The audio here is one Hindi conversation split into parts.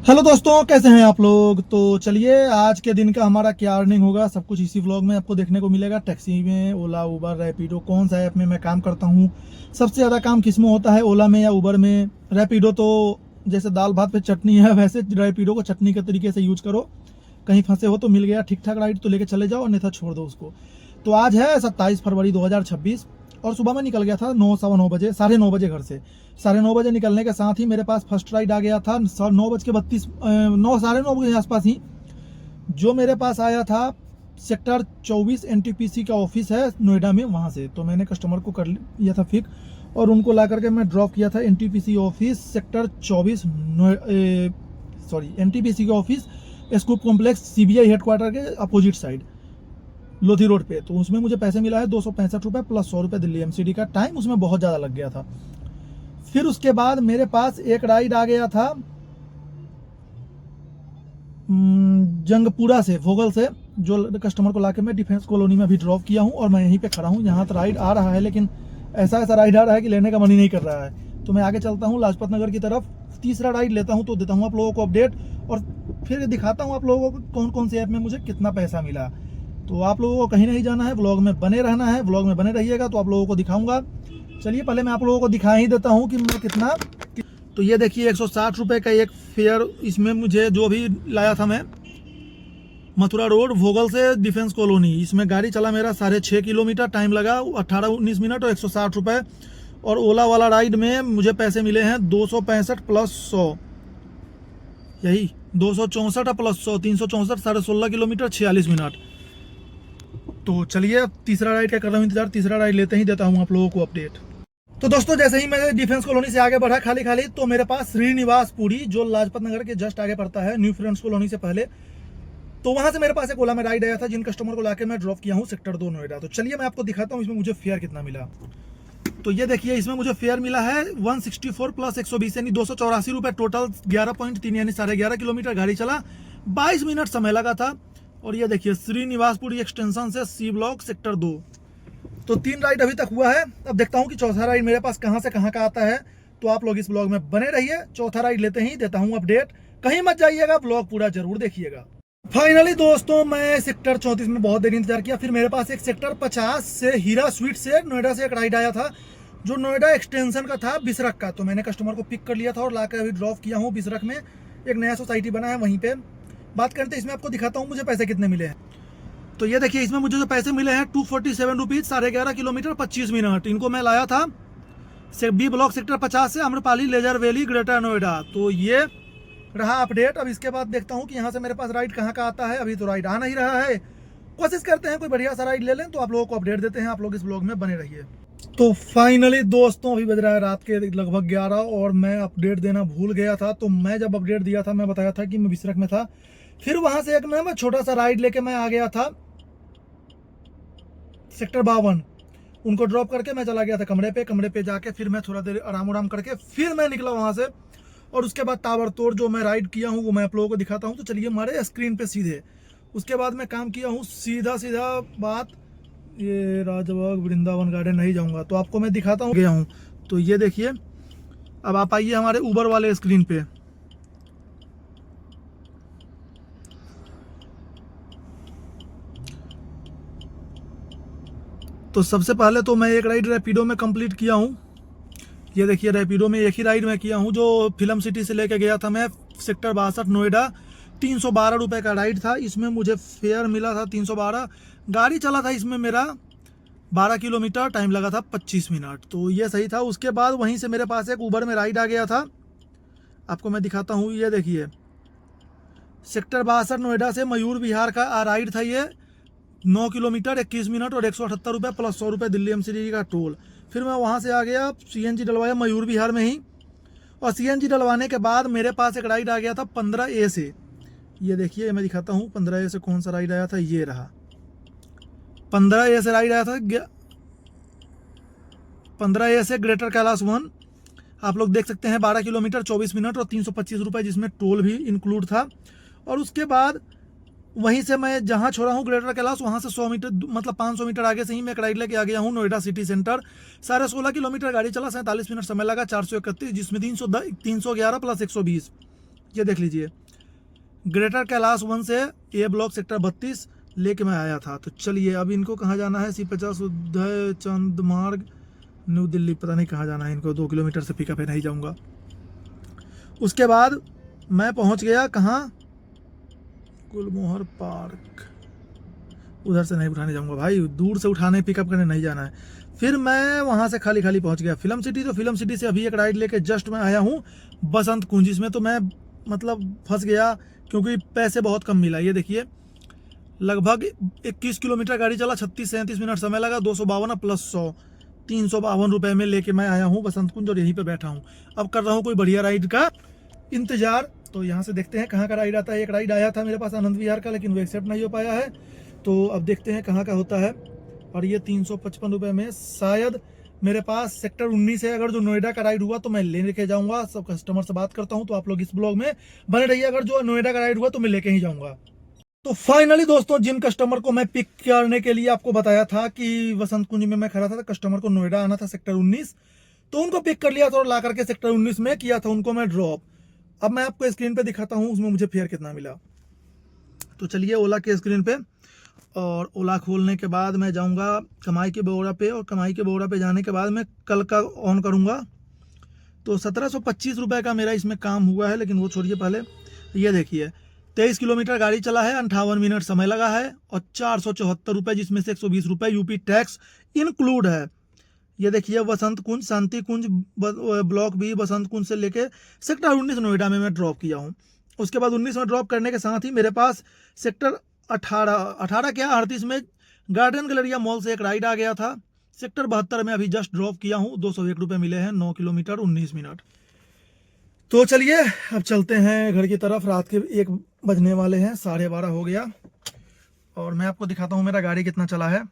हेलो दोस्तों, कैसे हैं आप लोग। तो चलिए, आज के दिन का हमारा क्या अर्निंग होगा सब कुछ इसी व्लॉग में आपको देखने को मिलेगा। टैक्सी में, ओला, उबर, रैपिडो, कौन सा ऐप में मैं काम करता हूँ, सबसे ज़्यादा काम किस में होता है, ओला में या उबर में। रैपिडो तो जैसे दाल भात पे चटनी है, वैसे रैपिडो को चटनी के तरीके से यूज करो। कहीं फंसे हो तो मिल गया ठीक ठाक राइड तो लेके चले जाओ, अन्यथा छोड़ दो उसको। तो आज है 27 फरवरी 2026 और सुबह में निकल गया था 9 सवा 9 बजे, 9:30 बजे घर से। 9:30 बजे निकलने के साथ ही मेरे पास फर्स्ट राइड आ गया था 9:32, 9 साढ़े 9 के आसपास ही, जो मेरे पास आया था सेक्टर 24 एनटीपीसी का ऑफिस है नोएडा में, वहाँ से। तो मैंने कस्टमर को कर लिया था पिक और उनको ला करके मैं ड्रॉप किया था एनटीपीसी ऑफिस सेक्टर 24, एनटीपीसी का office scoop complex CBI headquarter के अपोजिट साइड लोधी रोड पे। तो उसमें मुझे पैसे मिला है 265 रुपये प्लस 100 रुपये दिल्ली एमसीडी का। टाइम उसमें बहुत ज़्यादा लग गया था। फिर उसके बाद मेरे पास एक राइड आ गया था जंगपुरा से, भोगल से, जो कस्टमर को लाके मैं डिफेंस कॉलोनी में अभी ड्रॉप किया हूँ और मैं यहीं पे खड़ा हूँ। यहाँ तो राइड आ रहा है, लेकिन ऐसा ऐसा राइड आ रहा है कि लेने का मन ही नहीं कर रहा है। तो मैं आगे चलता हूँ लाजपत नगर की तरफ, तीसरा राइड लेता हूँ तो देता हूँ आप लोगों को अपडेट और फिर दिखाता हूँ आप लोगों को कौन कौन से ऐप में मुझे कितना पैसा मिला। तो आप लोगों को कहीं नहीं जाना है, व्लॉग में बने रहना है, व्लॉग में बने रहिएगा तो आप लोगों को दिखाऊंगा। चलिए, पहले मैं आप लोगों को दिखा ही देता हूँ कि मैं कितना। तो ये देखिए 160 रुपये का एक फेयर इसमें मुझे जो भी लाया था मैं, मथुरा रोड भोगल से डिफेंस कॉलोनी। इसमें गाड़ी चला मेरा 6.5 किलोमीटर, टाइम लगा 18-19 मिनट और 160 रुपये। और ओला वाला राइड में मुझे पैसे मिले हैं 265 प्लस 100, यही 264 प्लस 100, 364, 16.5 किलोमीटर, 46 मिनट। तो चलिए, तीसरा राइड का कर रहा हूँ इंतजार, तीसरा राइड लेते ही देता हूँ आप लोगों को अपडेट। तो दोस्तों, जैसे ही मैं डिफेंस कॉलोनी से आगे बढ़ा खाली खाली, तो मेरे पास श्रीनिवास पुरी, जो लाजपत नगर के जस्ट आगे पड़ता है, न्यू फ्रेंड्स कॉलोनी से पहले, तो वहां से मेरे पास एक ओला में राइड आया था, जिन कस्टमर को लाके मैं ड्रॉप किया हूँ सेक्टर 2 नोएडा। तो चलिए मैं आपको दिखाता हूँ इसमें मुझे फेयर कितना मिला। तो ये देखिए, इसमें मुझे फेयर मिला है 164 प्लस 120 यानी 284 रुपये टोटल। 11.3 यानी 11.5 किलोमीटर गाड़ी चला, 22 मिनट समय लगा था। और ये देखिए श्रीनिवासपुरी एक्सटेंशन से सी ब्लॉक सेक्टर 2। तो 3 राइड अभी तक हुआ है। अब देखता हूँ कि चौथा राइड मेरे पास कहाँ से कहाँ का आता है। तो आप लोग इस ब्लॉग में बने रहिए, चौथा राइड लेते ही देता हूँ अपडेट। कहीं मत जाइएगा, ब्लॉग पूरा जरूर देखिएगा। फाइनली दोस्तों, मैं सेक्टर 34 में बहुत देर इंतजार किया। फिर मेरे पास एक सेक्टर 50 से हीरा स्वीट से नोएडा से एक राइड आया था, जो नोएडा एक्सटेंशन का था, बिसरख का। तो मैंने कस्टमर को पिक कर लिया था और लाकर अभी ड्रॉप किया हूँ बिसरख में। एक नया सोसाइटी बना है, वहीं पे बात करते हैं। इसमें आपको दिखाता हूँ मुझे पैसे कितने मिले हैं। तो ये देखिए, इसमें मुझे जो पैसे मिले हैं 247 रुपीज़, 11.5 किलोमीटर 25 मिनट। इनको मैं लाया था बी ब्लॉक सेक्टर 50 से Amrapali Leisure Valley Greater Noida. तो ये रहा अपडेट। अब इसके बाद देखता हूँ कि यहाँ से मेरे पास राइड कहाँ का आता है। अभी तो राइड आ नहीं रहा है, कोशिश करते हैं कोई बढ़िया सा राइड ले लें तो आप लोगों को अपडेट देते हैं। आप लोग इस ब्लॉग में बने रहिए। तो फाइनली दोस्तों, अभी बज रहा है रात के लगभग 11 और मैं अपडेट देना भूल गया था। तो मैं जब अपडेट दिया था, मैं बताया था कि मैं बिसरख में था। फिर वहां से एक मैं छोटा सा राइड लेके मैं आ गया था सेक्टर 52। उनको ड्रॉप करके मैं चला गया था कमरे पे जाके फिर मैं थोड़ा देर आराम करके फिर मैं निकला वहां से। और उसके बाद ताबड़तोड़ जो मैं राइड किया हूँ वो मैं आप लोगों को दिखाता हूँ। तो चलिए हमारे स्क्रीन पे सीधे। उसके बाद मैं काम किया हूँ सीधा बात, ये राजबाग वृंदावन गार्डन नहीं जाऊँगा तो आपको मैं दिखाता हूँ गया हूँ। तो ये देखिए, अब आप आइए हमारे उबर वाले स्क्रीन पे। तो सबसे पहले तो मैं एक राइड रैपिडो में कंप्लीट किया हूँ। ये देखिए, रैपिडो में एक ही राइड में किया हूँ, जो फिल्म सिटी से लेके गया था मैं सेक्टर 62 नोएडा। 312 रुपये का राइड था। इसमें मुझे फेयर मिला था 312। गाड़ी चला था इसमें मेरा 12 किलोमीटर, टाइम लगा था 25 मिनट। तो ये सही था। उसके बाद वहीं से मेरे पास एक उबर में राइड आ गया था, आपको मैं दिखाता हूँ। ये देखिए, सेक्टर 62 नोएडा से मयूर विहार का राइड था ये, 9 किलोमीटर 21 मिनट और 178 रुपये प्लस 100 रुपये दिल्ली एमसीडी का टोल। फिर मैं वहाँ से आ गया, सीएनजी डलवाया मयूर विहार में ही। और सीएनजी डलवाने के बाद मेरे पास एक राइड आ गया था 15A से। ये देखिए, मैं दिखाता हूँ 15A से कौन सा राइड आया था। ये रहा 15A से राइड आया था, 15A से ग्रेटर कैलाश 1। आप लोग देख सकते हैं 12 किलोमीटर 24 मिनट और 325 रुपये, जिसमें टोल भी इंक्लूड था। और उसके बाद वहीं से मैं जहां छोड़ा हूं ग्रेटर कैलाश, वहां से 100 मीटर मतलब 500 मीटर आगे से ही मैं एक राइड लेके आ गया हूं नोएडा सिटी सेंटर। 16.5 किलोमीटर गाड़ी चला, 47 मिनट समय लगा, 431, जिसमें 311 प्लस 120 ये देख लीजिए, ग्रेटर कैलाश 1 से ए ब्लॉक सेक्टर 32 लेके मैं आया था। तो चलिए अब इनको कहाँ जाना है, C50 उदय चंद मार्ग न्यू दिल्ली, पता नहीं कहाँ जाना है इनको, 2 किलोमीटर से पिकअप है, नहीं जाऊँगा। उसके बाद मैं पहुँच गया कहाँ, गुलमोहर पार्क, उधर से नहीं उठाने जाऊँगा भाई, दूर से उठाने पिकअप करने नहीं जाना है। फिर मैं वहाँ से खाली खाली पहुँच गया फिल्म सिटी। तो फिल्म सिटी से अभी एक राइड लेके जस्ट मैं आया हूँ बसंत कुंज। इसमें तो मैं मतलब फंस गया क्योंकि पैसे बहुत कम मिला। ये देखिए लगभग 21 किलोमीटर गाड़ी चला, 36-37 मिनट समय लगा, 252 प्लस 100, 352 रुपये में लेके मैं आया हूँ बसंत कुंज और यहीं पे बैठा हूँ। अब कर रहा हूँ कोई बढ़िया राइड का इंतजार। तो यहाँ से देखते हैं कहाँ का राइड आता है। एक राइड आया था मेरे पास आनंद विहार का, लेकिन वो एक्सेप्ट नहीं हो पाया है। तो अब देखते हैं कहाँ का होता है। और ये 355 रुपये में शायद मेरे पास सेक्टर 19 है। अगर जो नोएडा का राइड हुआ तो मैं लेके जाऊँगा, सब कस्टमर से बात करता हूँ। तो आप लोग इस ब्लॉग में बने रहिए, अगर जो नोएडा का राइड हुआ तो मैं लेके ही जाऊँगा। तो फाइनली दोस्तों, जिन कस्टमर को मैं पिक करने के लिए आपको बताया था कि बसंत कुंज में मैं खड़ा था, कस्टमर को नोएडा आना था सेक्टर 19, तो उनको पिक कर लिया था और ला करके सेक्टर 19 में किया था उनको मैं ड्रॉप। अब मैं आपको स्क्रीन पे दिखाता हूँ उसमें मुझे फेयर कितना मिला। तो चलिए ओला के स्क्रीन पे, और ओला खोलने के बाद मैं जाऊँगा कमाई के बोरा पे, और कमाई के बोरा पे जाने के बाद मैं कल का ऑन करूँगा। तो 1725 रुपये का मेरा इसमें काम हुआ है, लेकिन वो छोड़िए पहले। ये देखिए 23 किलोमीटर गाड़ी चला है, 58 मिनट समय लगा है, और 474 रुपये, जिसमें से 120 रुपये यूपी टैक्स इंक्लूड है। ये देखिए बसंत कुंज, शांति कुंज ब्लॉक भी बसंत कुंज से लेके सेक्टर 19 नोएडा में मैं ड्रॉप किया हूँ। उसके बाद 19 में ड्रॉप करने के साथ ही मेरे पास सेक्टर 18 क्या 38 में गार्डन गैलेरिया मॉल से एक राइड आ गया था। सेक्टर 72 में अभी जस्ट ड्रॉप किया हूँ, 201 रुपये मिले हैं, 9 किलोमीटर 19 मिनट। तो चलिए अब चलते हैं घर की तरफ। रात के 1 बजने वाले हैं, 12:30 हो गया, और मैं आपको दिखाता हूँ मेरा गाड़ी कितना चला है।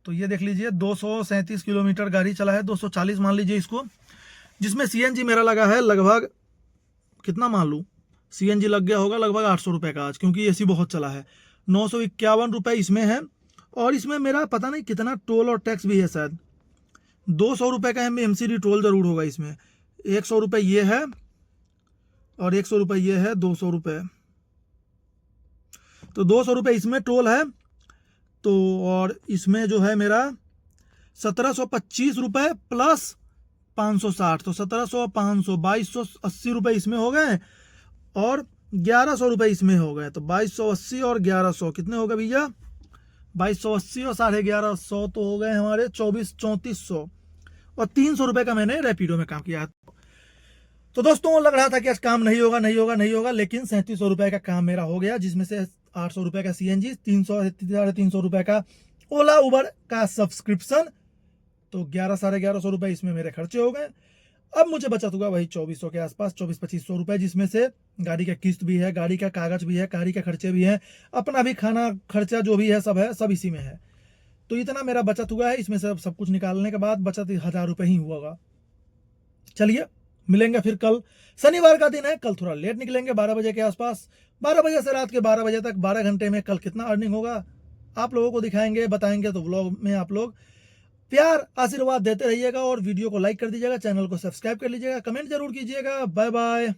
तो ये देख लीजिए 237 किलोमीटर गाड़ी चला है, 240 मान लीजिए इसको, जिसमें CNG मेरा लगा है लगभग, कितना मान लूँ, CNG लग गया होगा लगभग 800 रुपये का आज, क्योंकि AC बहुत चला है। 951 रुपये इसमें है, और इसमें मेरा पता नहीं कितना टोल और टैक्स भी है, शायद 200 रुपये का MCD टोल ज़रूर होगा इसमें। 100 रुपये ये है, और 100 रुपये ये है, 200 रुपये, तो 200 रुपये इसमें टोल है। तो और इसमें जो है मेरा 1725 रुपये प्लस 560, तो 1700, 500, 2280 रुपये इसमें हो गए, और 1100 रुपये इसमें हो गए। तो 2280 और 1100 कितने हो गए भैया, 2280 और 1150 तो हो गए हमारे 3400, और 300 रुपये का मैंने रैपिडो में काम किया। तो दोस्तों लग रहा था कि आज काम नहीं होगा, लेकिन 3700 रुपये का काम मेरा हो गया, जिसमें से 800 रुपये का CNG, 300-350 रुपये का ओला उबर का सब्सक्रिप्शन, तो 1100-1150 रुपये इसमें मेरे खर्चे हो गए। अब मुझे बचत हुआ वही 2400 के आसपास, 2400-2500 रुपये, जिसमें से गाड़ी का किस्त भी है, गाड़ी का कागज भी है, गाड़ी का खर्चे भी है, अपना भी खाना खर्चा जो भी है सब इसी में है। तो इतना मेरा बचत हुआ है। इसमें से सब कुछ निकालने के बाद बचत 1000 रुपये ही हुआ होगा। चलिए मिलेंगे फिर कल, शनिवार का दिन है, कल थोड़ा लेट निकलेंगे 12 बजे के आसपास। 12 बजे से रात के 12 बजे तक, 12 घंटे में कल कितना अर्निंग होगा आप लोगों को दिखाएंगे, बताएंगे। तो व्लॉग में आप लोग प्यार आशीर्वाद देते रहिएगा, और वीडियो को लाइक कर दीजिएगा, चैनल को सब्सक्राइब कर लीजिएगा, कमेंट जरूर कीजिएगा। Bye bye.